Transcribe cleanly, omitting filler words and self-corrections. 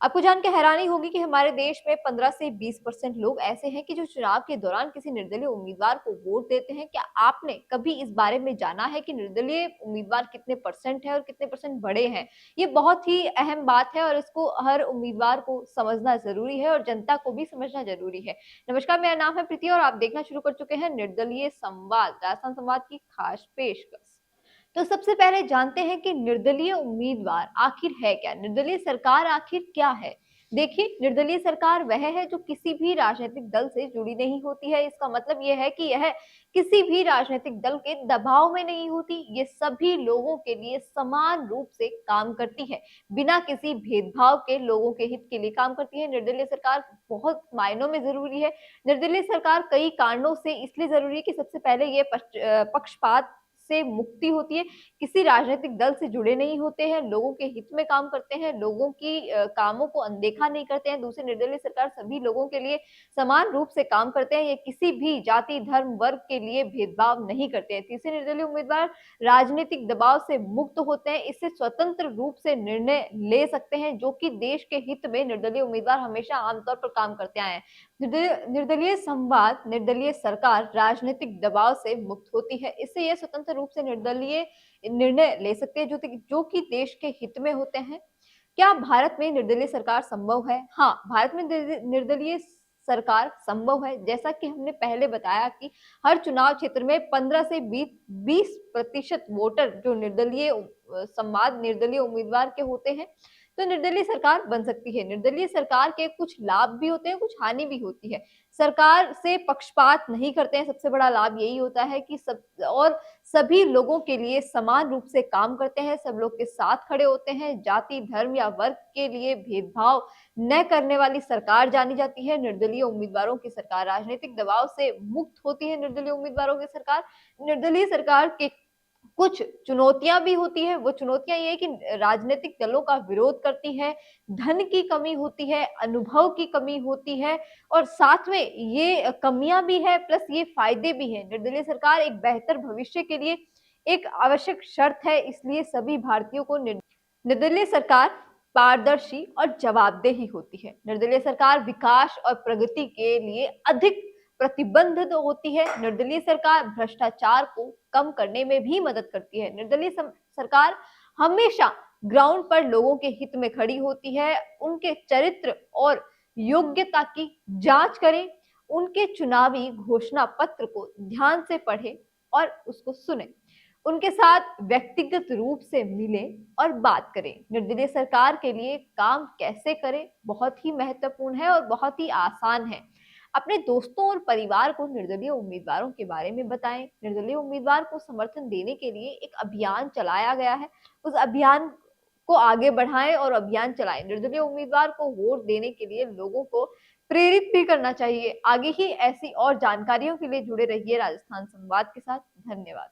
आपको जान के हैरानी होगी कि हमारे देश में 15 से 20% लोग ऐसे हैं कि जो चुनाव के दौरान किसी निर्दलीय उम्मीदवार को वोट देते हैं। क्या आपने कभी इस बारे में जाना है कि निर्दलीय उम्मीदवार कितने परसेंट है और कितने परसेंट बड़े हैं? ये बहुत ही अहम बात है और इसको हर उम्मीदवार को समझना ज़रूरी है और जनता को भी समझना ज़रूरी है। नमस्कार, मेरा नाम है प्रीति और आप देखना शुरू कर चुके हैं निर्दलीय संवाद, राजस्थान संवाद की खास पेशकश। तो सबसे पहले जानते हैं कि निर्दलीय उम्मीदवार आखिर है क्या? निर्दलीय सरकार आखिर क्या है? देखिए, निर्दलीय सरकार वह है जो किसी भी राजनीतिक दल से जुड़ी नहीं होती है। इसका मतलब ये है कि यह किसी भी राजनीतिक दल के दबाव में नहीं होती। ये सभी लोगों के लिए समान रूप से काम करती है, बिना किसी भेदभाव के लोगों के हित के लिए काम करती है। निर्दलीय सरकार बहुत मायनों में ज़रूरी है। निर्दलीय सरकार कई कारणों से इसलिए ज़रूरी है कि सबसे पहले ये पक्षपात से मुक्ति होती है, किसी राजनीतिक दल से जुड़े नहीं होते हैं, लोगों के हित में काम करते हैं, लोगों की कामों को अनदेखा नहीं करते हैं। दूसरी, निर्दलीय सरकार सभी लोगों के लिए समान रूप से काम करते हैं, ये किसी भी जाति, धर्म, वर्ग के लिए भेदभाव नहीं करते हैं। तीसरे, निर्दलीय उम्मीदवार राजनीतिक दबाव से मुक्त होते हैं, इससे स्वतंत्र रूप से निर्णय ले सकते हैं, जो कि देश के हित में निर्दलीय उम्मीदवार हमेशा आमतौर पर काम करते आए हैं। निर्दलीय संवाद, निर्दलीय सरकार राजनीतिक दबाव से मुक्त होती है। इससे यह स्वतंत्र रूप से निर्दलीय निर्णय ले सकते हैं जो कि देश के हित में होते हैं। क्या भारत में निर्दलीय सरकार संभव है? हाँ, भारत में निर्दलीय सरकार संभव है। जैसा कि हमने पहले बताया कि हर चुनाव क्षेत्र में 15 से 20% वोटर जो निर्दलीय संवाद निर्दलीय उम्मीदवार के होते हैं, तो निर्दलीय सरकार बन सकती है। निर्दलीय सरकार के कुछ लाभ भी होते हैं, कुछ हानि भी होती है। सरकार से पक्षपात नहीं करते हैं, सबसे बड़ा लाभ यही होता है कि सभी लोगों के लिए समान रूप से काम करते हैं, सब लोग के साथ खड़े होते हैं, जाति, धर्म या वर्ग के लिए भेदभाव न करने वाली सरकार जानी जाती है। निर्दलीय उम्मीदवारों की सरकार राजनीतिक दबाव से मुक्त होती है। निर्दलीय उम्मीदवारों की सरकार, निर्दलीय सरकार के कुछ चुनौतियां भी होती है। वो चुनौतियां ये है कि राजनीतिक दलों का विरोध करती है, धन की कमी होती है, अनुभव की कमी होती है और साथ में ये कमियां भी है प्लस ये फायदे भी हैं। निर्दलीय सरकार एक बेहतर भविष्य के लिए एक आवश्यक शर्त है, इसलिए सभी भारतीयों को निर्दलीय सरकार पारदर्शी और जवाबदेही होती है। निर्दलीय सरकार विकास और प्रगति के लिए अधिक प्रतिबद्ध होती है। निर्दलीय सरकार भ्रष्टाचार को कम करने में भी मदद करती है। निर्दलीय सरकार हमेशा ग्राउंड पर लोगों के हित में खड़ी होती है। उनके चरित्र और योग्यता की जांच करें, उनके चुनावी घोषणा पत्र को ध्यान से पढ़ें और उसको सुने, उनके साथ व्यक्तिगत रूप से मिलें और बात करें। निर्दलीय सरकार के लिए काम कैसे करें बहुत ही महत्वपूर्ण है और बहुत ही आसान है। अपने दोस्तों और परिवार को निर्दलीय उम्मीदवारों के बारे में बताएं। निर्दलीय उम्मीदवार को समर्थन देने के लिए एक अभियान चलाया गया है, उस अभियान को आगे बढ़ाएं और अभियान चलाएं। निर्दलीय उम्मीदवार को वोट देने के लिए लोगों को प्रेरित भी करना चाहिए। आगे ही ऐसी और जानकारियों के लिए जुड़े रहिए राजस्थान संवाद के साथ। धन्यवाद।